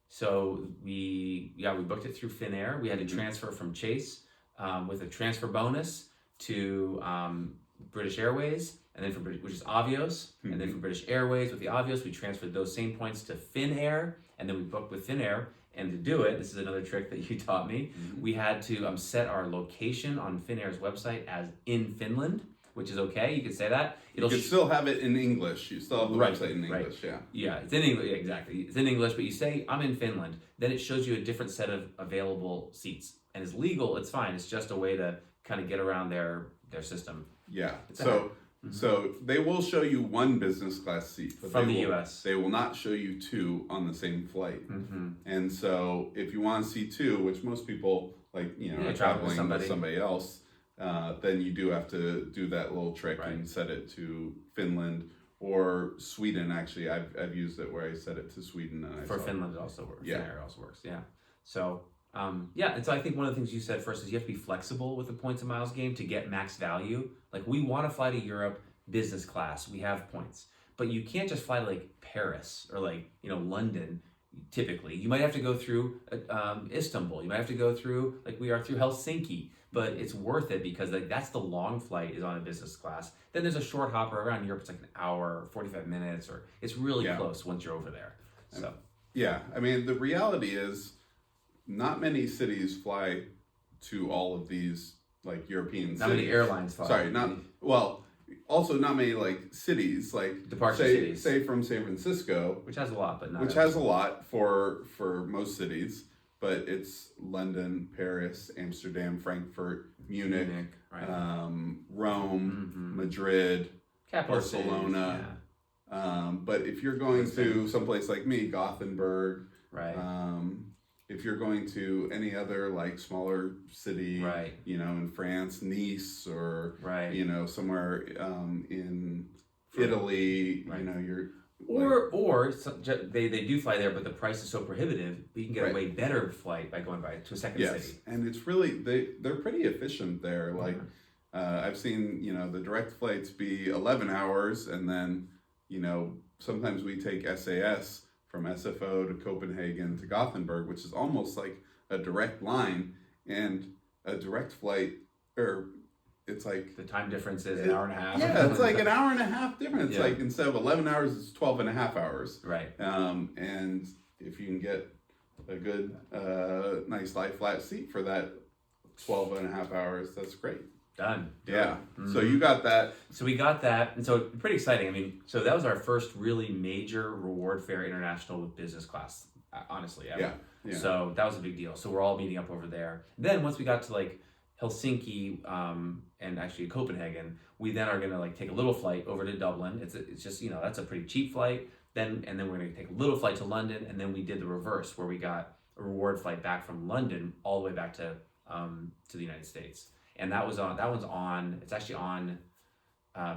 So we booked it through Finnair. We had to transfer from Chase with a transfer bonus to British Airways, and then which is Avios, and then from British Airways with the Avios, we transferred those same points to Finnair, and then we booked with Finnair. And to do it, this is another trick that you taught me. We had to set our location on Finnair's website as in Finland, which is okay. You can say that. You can still have it in English. You still have the website in English, Yeah, it's in English, exactly. It's in English, but you say, I'm in Finland. Then it shows you a different set of available seats. And it's legal, it's fine. It's just a way to kind of get around their system. Yeah, so they will show you 1 business class seat. But from the US. They will not show you 2 on the same flight. And so if you want to see 2, which most people are traveling with somebody else, then you do have to do that little trick and set it to Finland or Sweden. Actually, I've used it where I set it to Sweden. And Finland it also works. Yeah. Finnair also works, yeah. So, and so I think one of the things you said first is you have to be flexible with the points and miles game to get max value. Like, we want to fly to Europe business class. We have points. But you can't just fly to like Paris or London. Typically, you might have to go through Istanbul. You might have to go through, like we are, through Helsinki. But it's worth it because that's the long flight is on a business class. Then there's a short hopper around Europe. It's like an hour, 45 minutes, or it's really close once you're over there. So I mean, the reality is not many cities fly to all of these like European cities. Not many airlines fly. Sorry, also not many like cities, like departure cities. Say from San Francisco, which has a lot, but not which has a lot for most cities, but it's London, Paris, Amsterdam, Frankfurt, Munich, Rome, Madrid, Barcelona. But if you're going to someplace like me, Gothenburg, if you're going to any other like smaller city, in France, Nice, or somewhere in Italy, you're they do fly there, but the price is so prohibitive, you can get a way better flight by going to a second city. And it's really they're pretty efficient there. Like I've seen the direct flights be 11 hours, and then sometimes we take SAS from SFO to Copenhagen to Gothenburg, which is almost like a direct line, and a direct flight, or it's like the time difference is an hour and a half. Yeah, it's like an hour and a half difference. Like instead of 11 hours, it's 12 and a half hours. Right. And if you can get a good, nice lie flat seat for that 12 and a half hours, that's great. Done. Yeah. So you got that. So we got that, and so pretty exciting. I mean, so that was our first really major reward fare international with business class, honestly, ever. Yeah. So that was a big deal. So we're all meeting up over there. Then once we got to like Helsinki and actually Copenhagen, we then are gonna like take a little flight over to Dublin. It's just that's a pretty cheap flight. And then we're gonna take a little flight to London, and then we did the reverse where we got a reward flight back from London all the way back to the United States. And that one's on. It's actually on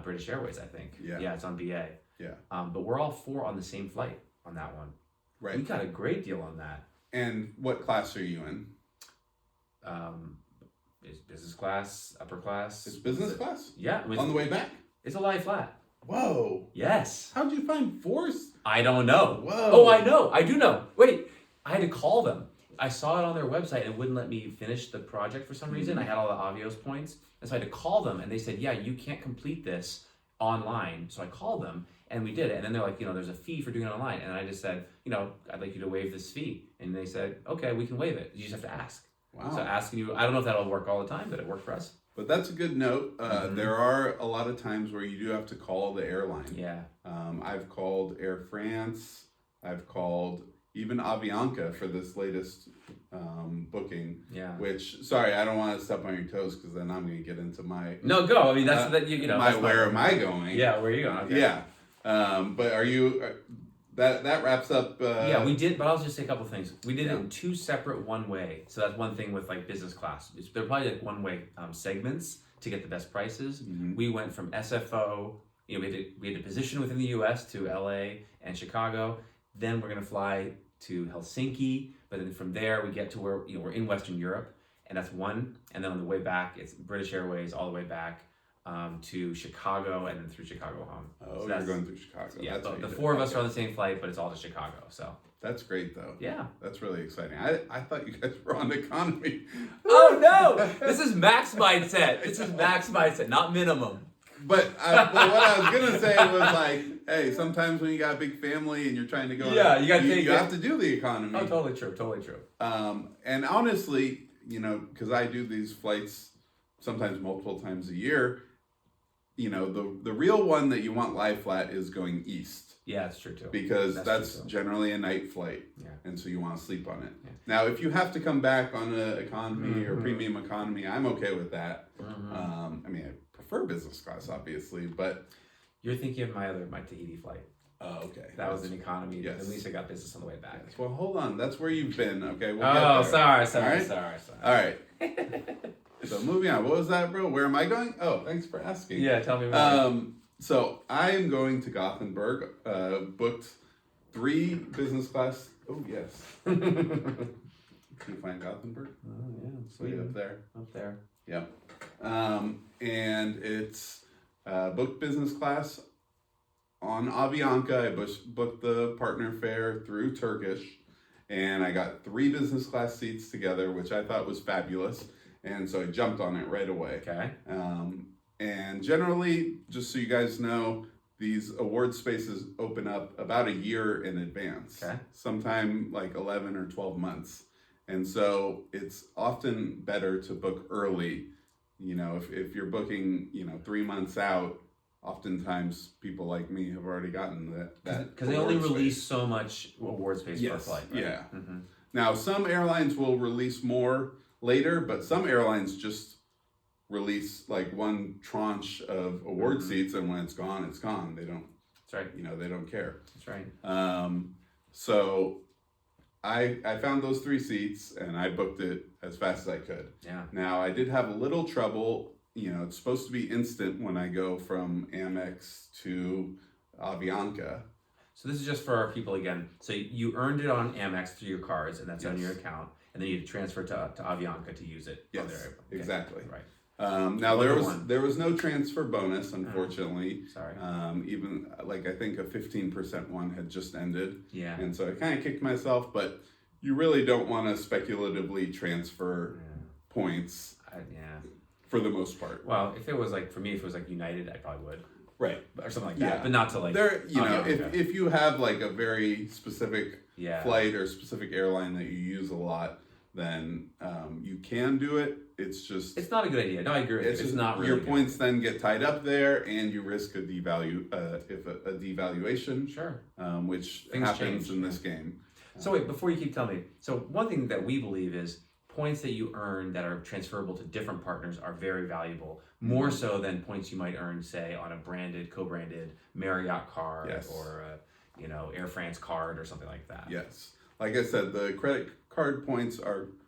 British Airways, I think. Yeah, it's on BA. Yeah. But we're all 4 on the same flight on that one. Right. We got a great deal on that. And what class are you in? Is business class, upper class? It's business class? Yeah. On the way back? It's a lie flat. Whoa. Yes. How'd you find 4? I don't know. Whoa. Oh, I know. I do know. Wait, I had to call them. I saw it on their website and it wouldn't let me finish the project for some reason. I had all the Avios points. And so I had to call them, and they said, yeah, you can't complete this online. So I called them and we did it. And then they're like, there's a fee for doing it online. And I just said, I'd like you to waive this fee. And they said, okay, we can waive it. You just have to ask. Wow. So asking you, I don't know if that'll work all the time, but it worked for us. But that's a good note. There are a lot of times where you do have to call the airline. Yeah. I've called Air France. I've called even Avianca for this latest booking. Yeah. Which, sorry, I don't want to step on your toes because then I'm going to get into my... No, go. I mean, that's where am I going? Yeah, where are you going? Okay. Yeah. But are you... That wraps up... yeah, we did, but I'll just say a couple things. We did it in 2 separate one-way. So that's one thing with like business class. They're probably like one-way segments to get the best prices. Mm-hmm. We went from SFO, we had to position within the US to LA and Chicago. Then we're going to fly to Helsinki, but then from there we get to where we're in Western Europe, and that's one. And then on the way back, it's British Airways all the way back to Chicago, and then through Chicago home. Oh, so you're going through Chicago. Yeah, that's the 4 of us are on the same flight, but it's all to Chicago. So that's great, though. Yeah, that's really exciting. I thought you guys were on economy. Oh no, this is max mindset. This is max mindset, not minimum. But what I was gonna say was like, hey, sometimes when you got a big family and you're trying to go, you have to do the economy. Oh, totally true. And honestly, because I do these flights sometimes multiple times a year, the real one that you want lie flat is going east. Yeah, that's true too. Because that's generally a night flight. Yeah. And so you want to sleep on it. Yeah. Now, if you have to come back on an economy or premium economy, I'm okay with that. I mean, I prefer business class, obviously, but... You're thinking of my Tahiti flight. Oh, okay. That was an economy. Yes. At least I got business on the way back. Yes. Well, hold on. That's where you've been. Okay. We'll Oh, get there. sorry. All right. So moving on. What was that, bro? Where am I going? Oh, thanks for asking. Yeah, tell me more. So I am going to Gothenburg. Booked 3 business class. Oh, yes. Can you find Gothenburg? Oh, yeah. Sweet. Up there. Up there. Yep. And it's booked business class on Avianca. I booked the partner fare through Turkish, and I got 3 business class seats together, which I thought was fabulous. And so I jumped on it right away. Okay. And generally, just so you guys know, these award spaces open up about a year in advance. Okay. Sometime like 11 or 12 months. And so it's often better to book early. If you're booking, 3 months out, oftentimes people like me have already gotten that because they only release so much award space per flight. Right? Yeah. Mm-hmm. Now, some airlines will release more later, but some airlines just release like one tranche of award seats, and when it's gone, it's gone. They don't. That's right. They don't care. That's right. So I found those 3 seats and I booked it as fast as I could. Yeah. Now I did have a little trouble. It's supposed to be instant when I go from Amex to Avianca. So this is just for our people again. So you earned it on Amex through your cards, and that's on your account, and then you transfer to Avianca to use it. Yes, okay. Exactly. Right. Now there was no transfer bonus, unfortunately. Sorry. Even like I think a 15% one had just ended. Yeah. And so I kind of kicked myself, but you really don't want to speculatively transfer points. For the most part. Well, if it was like for me, if it was like United, I probably would. Right. Or something like that, but not to like. There, if you have like a very specific flight or specific airline that you use a lot, then you can do it. It's just it's not a good idea. No, I agree with you. It's not really your points then get tied up there, and you risk a devaluation. Sure. Which Things happens change, in this game. So wait, before you keep telling me, so one thing that we believe is points that you earn that are transferable to different partners are very valuable, more so than points you might earn, say, on a co-branded Marriott card or a, Air France card or something like that. Yes. Like I said, the credit card points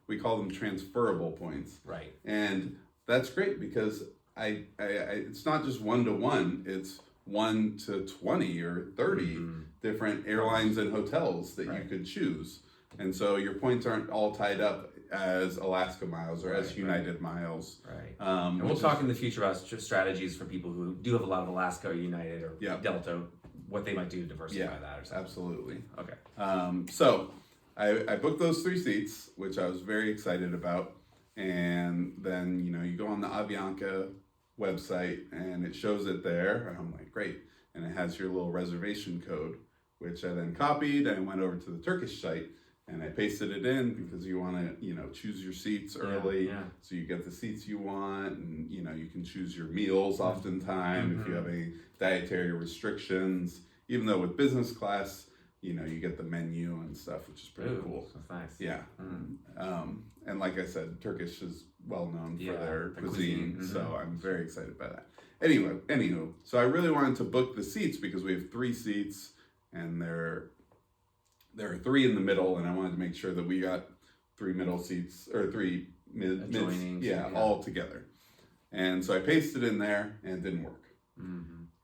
we call them transferable points. Right. And that's great because it's not just 1-to-1, it's 1 to 20 or 30 different airlines and hotels that you could choose. And so your points aren't all tied up as Alaska miles or as United miles. Right. And we'll talk in the future about strategies for people who do have a lot of Alaska or United or Delta, what they might do to diversify that or something. Absolutely. Okay. So I booked those 3 seats, which I was very excited about. And then, you go on the Avianca website, and it shows it there. And I'm like, great. And it has your little reservation code, which I then copied and went over to the Turkish site and I pasted it in because you want to, choose your seats early. Yeah. So you get the seats you want, and, you can choose your meals oftentimes if you have any dietary restrictions. Even though with business class, you get the menu and stuff, which is pretty cool. That's nice. Yeah. And like I said, Turkish is well known for their the cuisine. cuisine. So I'm very excited by that. Anywho, so I really wanted to book the seats because we have 3 seats and there are 3 in the middle, and I wanted to make sure that we got 3 middle seats or 3 Adjoining, mids, all together. And so I pasted in there and it didn't work.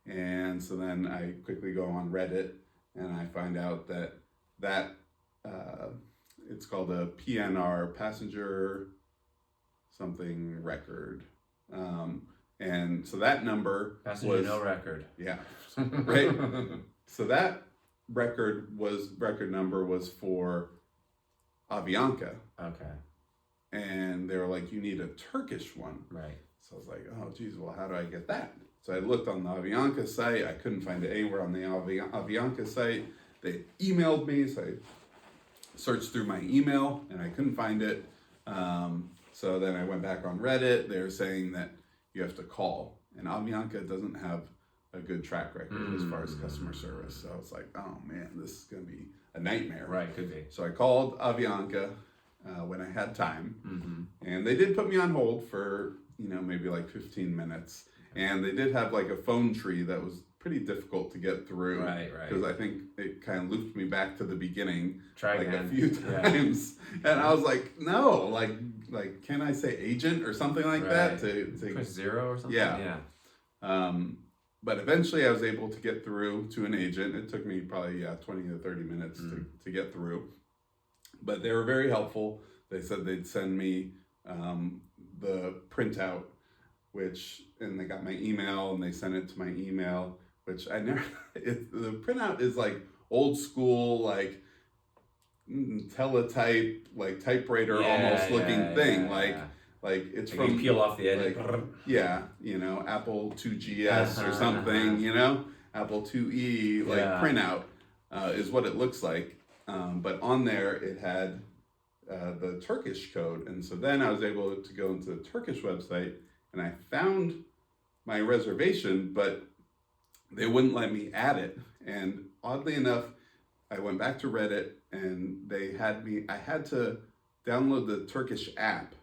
And so then I quickly go on Reddit and I find out that it's called a PNR, passenger something record. And so that number Passenger no record. Yeah, right. So that record number was for Avianca. Okay. And they were like, you need a Turkish one. Right. So I was like, oh, geez, well, how do I get that? So I looked on the Avianca site. I couldn't find it anywhere on the Avianca site. They emailed me, so I searched through my email, and I couldn't find it. So then I went back on Reddit. They were saying that you have to call, and Avianca doesn't have a good track record as far as customer service. So I was like, oh, man, this is going to be a nightmare. Right, could be. So I called Avianca when I had time, and they did put me on hold for, maybe like 15 minutes. And they did have like a phone tree that was pretty difficult to get through. Right. Because I think it kind of looped me back to the beginning Try like again. a few times. And I was like, no, like can I say agent or something like that to push 0 or something? Yeah. But eventually I was able to get through to an agent. It took me probably 20 to 30 minutes to get through. But they were very helpful. They said they'd send me the printout, and they got my email and they sent it to my email, which I never, the printout is like old school, like teletype, like typewriter almost looking thing. Like it's like from, you peel off the edge. Apple 2GS or something, Apple 2E, printout is what it looks like. But on there it had the Turkish code. And so then I was able to go into the Turkish website and I found my reservation, but they wouldn't let me add it. And oddly enough, I went back to Reddit and I had to download the Turkish app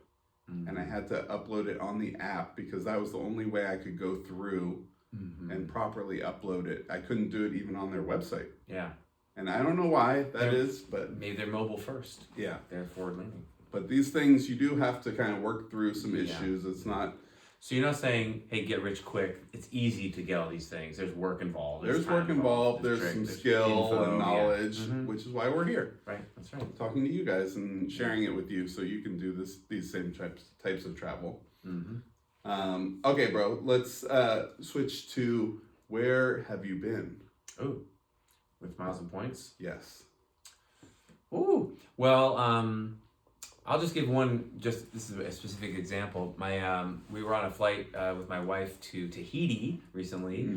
and I had to upload it on the app because that was the only way I could go through and properly upload it. I couldn't do it even on their website. Yeah. And I don't know why that is, but maybe they're mobile first. Yeah. They're forward leaning. But these things, you do have to kind of work through some issues. It's not... So you're not saying, hey, get rich quick. It's easy to get all these things. There's work involved. There's work involved. There's some skill and knowledge, which is why we're here. Right, that's right. Talking to you guys and sharing it with you so you can do these same types of travel. Okay, bro, let's switch to where have you been? Oh, with miles and points? Yes. Ooh, well, I'll just give one. This is a specific example. We were on a flight with my wife to Tahiti recently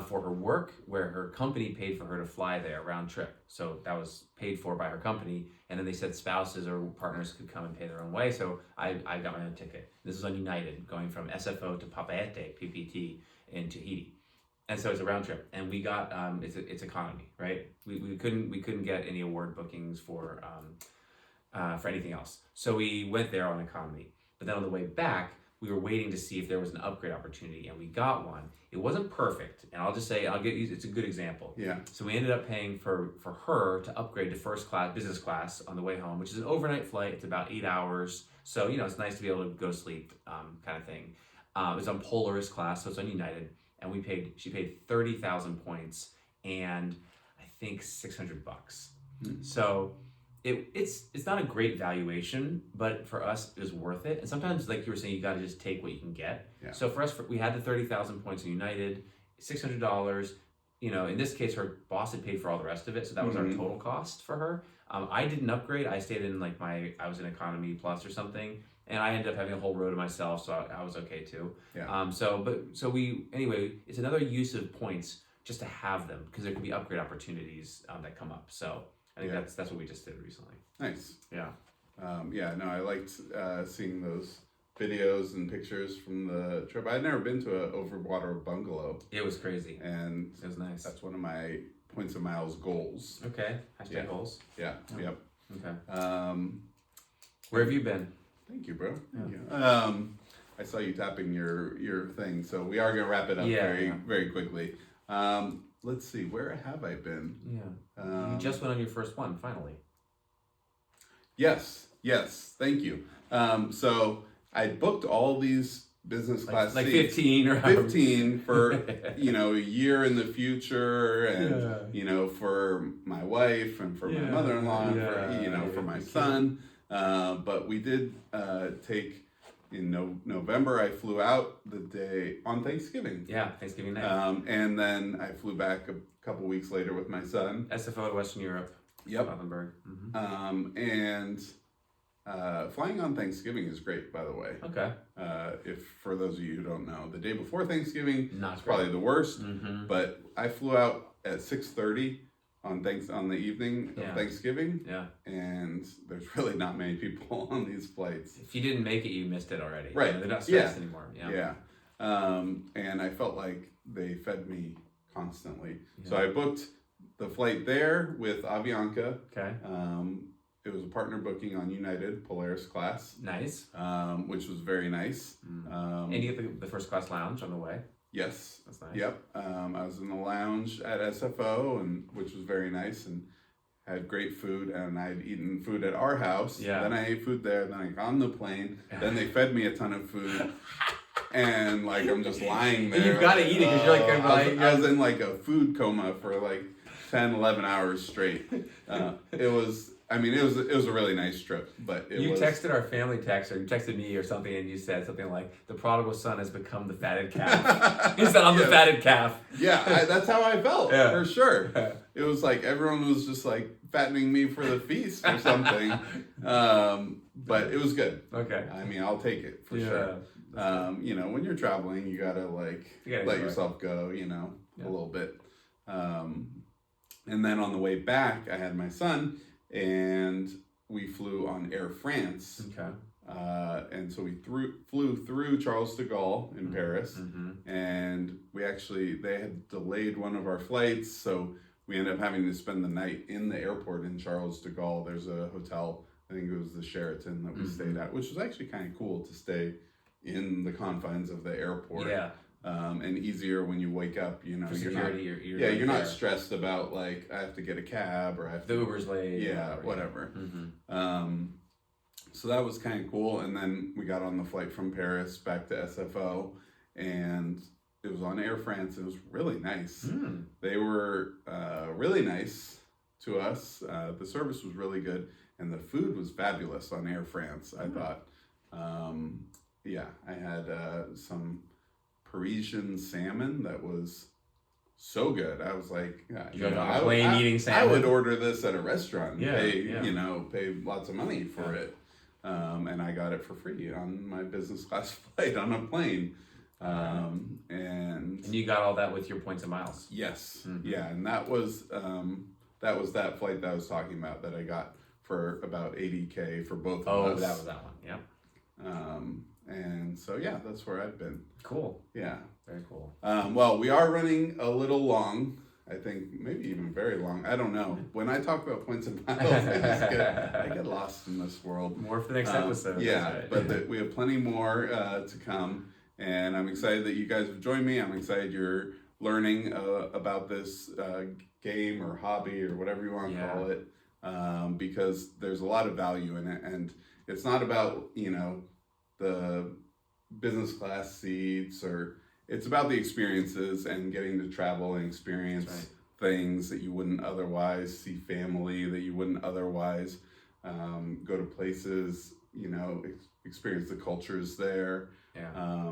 for her work, where her company paid for her to fly there round trip. So that was paid for by her company, and then they said spouses or partners could come and pay their own way. So I got my own ticket. This was on United, going from SFO to Papeete, PPT, in Tahiti. And so it's a round trip, and we got it's economy, right? We couldn't get any award bookings for anything else. So we went there on economy. But then on the way back, we were waiting to see if there was an upgrade opportunity, and we got one. It wasn't perfect, and I'll just say, it's a good example. Yeah. So we ended up paying for her to upgrade to first class, business class on the way home, which is an overnight flight. It's about 8 hours. So, it's nice to be able to go to sleep kind of thing. It was on Polaris class, so it's on United. And she paid 30,000 points and I think $600. So it's not a great valuation, but for us it was worth it. And sometimes, like you were saying, you got to just take what you can get. Yeah. So for us, we had the 30,000 points in United, $600. In this case, her boss had paid for all the rest of it, so that was our total cost for her. I didn't upgrade. I stayed in I was in economy plus or something, and I ended up having a whole row to myself, so I was okay too. Yeah. It's another use of points just to have them because there could be upgrade opportunities that come up. So I think Yeah. that's what we just did recently. Nice. Yeah. No, I liked seeing those videos and pictures from the trip. I'd never been to a overwater bungalow, It was crazy. and It was nice. that's one of my points of miles goals. Okay. Hashtag Yeah. goals. Yeah. Oh. Yep. Okay. Where have you been? Thank you, bro. Thank Yeah. you. I saw you tapping your thing, so we are gonna wrap it up Yeah. very quickly. Let's see, where have I been? Yeah. You just went on your first one, finally. Yes, thank you. So I booked all these business class Like seats. 15 or however. 15 for a year in the future, and for my wife and for my Yeah. mother-in-law and Yeah. for my son. But we did take in November. I flew out the day on Thanksgiving, Yeah, Thanksgiving night. and then I flew back a couple weeks later with my son. SFO to Western Europe. Yep. Gothenburg. Mm-hmm. And flying on Thanksgiving is great, by the way. Okay. If for those of you who don't know, the day before Thanksgiving Not is probably the worst. Mm-hmm. But I flew out at 6:30 on the evening of Yeah. Thanksgiving, Yeah. and there's really not many people on these flights. If you didn't make it, you missed it already. Right. They're not stressed Yeah. anymore. Yeah. Yeah. And I felt like they fed me constantly. So Yeah. I booked the flight there with Avianca. Okay. It was a partner booking on United Polaris class, Nice. which was very nice. And you get the first class lounge on the way. Yes. That's nice. Yep. I was in the lounge at SFO, which was very nice, and had great food. And I'd eaten food at our house. Yeah. Then I ate food there. Then I got on the plane. Then they fed me a ton of food. And like I'm just lying there. You've got to eat it because you're like, I was in like a food coma for like 10, 11 hours straight. It was a really nice trip, but you texted our family text, or you texted me or something, and you said something like, "The prodigal son has become the fatted calf." You said, "I'm the fatted calf." Yeah, that's how I felt, Yeah. for sure. It was like everyone was just like fattening me for the feast or something. But it was good. Okay. I mean, I'll take it for Yeah. sure. When you're traveling, you gotta gotta let enjoy yourself go, Yeah. a little bit. And then on the way back, I had my son, and we flew on Air France. Okay. And so we flew through Charles de Gaulle in Paris, Mm-hmm. and they had delayed one of our flights, so we ended up having to spend the night in the airport in Charles de Gaulle. There's a hotel, I think it was the Sheraton, that we Mm-hmm. stayed at, which was actually kind of cool to stay in the confines of the airport. Yeah. And easier when you wake up, For you're not, security, you're you're not there. stressed about like I have to get a cab or I have The to, Uber's late. yeah, whatever. Mm-hmm. So that was kind of cool. And then we got on the flight from Paris back to SFO, and it was on Air France. It was really nice. Mm. They were really nice to us. The service was really good, and the food was fabulous on Air France, I thought. I had some Parisian salmon that was so good. I was like, You're on a plane eating salmon. I would order this at a restaurant and Yeah, pay lots of money for it. And I got it for free on my business class flight on a plane. And you got all that with your points and miles. yes, Mhm. yeah, and that was that flight that I was talking about that I got for about $80K for both of Oh, us. that was that one. Yep. And so yeah, that's where I've been. Cool. Yeah. Very cool. Well, we are running a little long. I think maybe even very long. I don't know. When I talk about points and miles, I get lost in this world. More for the next episode. Yeah, That's right. but we have plenty more to come, and I'm excited that you guys have joined me. I'm excited you're learning about this game or hobby or whatever you want to call it, because there's a lot of value in it, and it's not about the business class seats, or it's about the experiences and getting to travel and experience things that you wouldn't otherwise see, family that you wouldn't otherwise go to places, experience the cultures there. Yeah.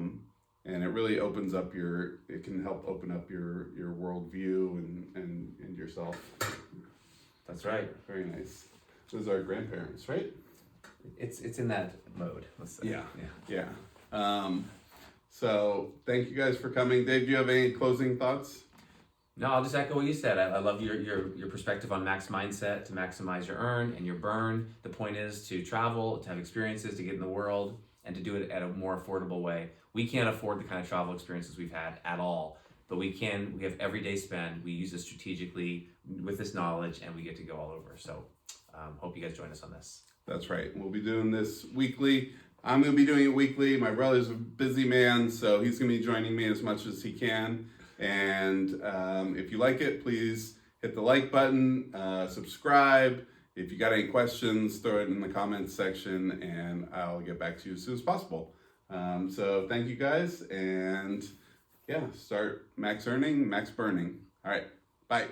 And it really opens up it can help open up your worldview and yourself. That's right. Very nice. Those are our grandparents, right? it's in that mode. Let's say. Yeah. Yeah. So thank you guys for coming. Dave, do you have any closing thoughts? No, I'll just echo what you said. I love your perspective on max mindset, to maximize your earn and your burn. The point is to travel, to have experiences, to get in the world, and to do it at a more affordable way. We can't afford the kind of travel experiences we've had at all, but we have everyday spend. We use it strategically with this knowledge, and we get to go all over. So hope you guys join us on this. That's right. We'll be doing this weekly. I'm going to be doing it weekly. My brother's a busy man, so he's going to be joining me as much as he can. And if you like it, please hit the like button, subscribe. If you got any questions, throw it in the comments section, and I'll get back to you as soon as possible. So thank you guys, and yeah, start max earning, max burning. All right, bye.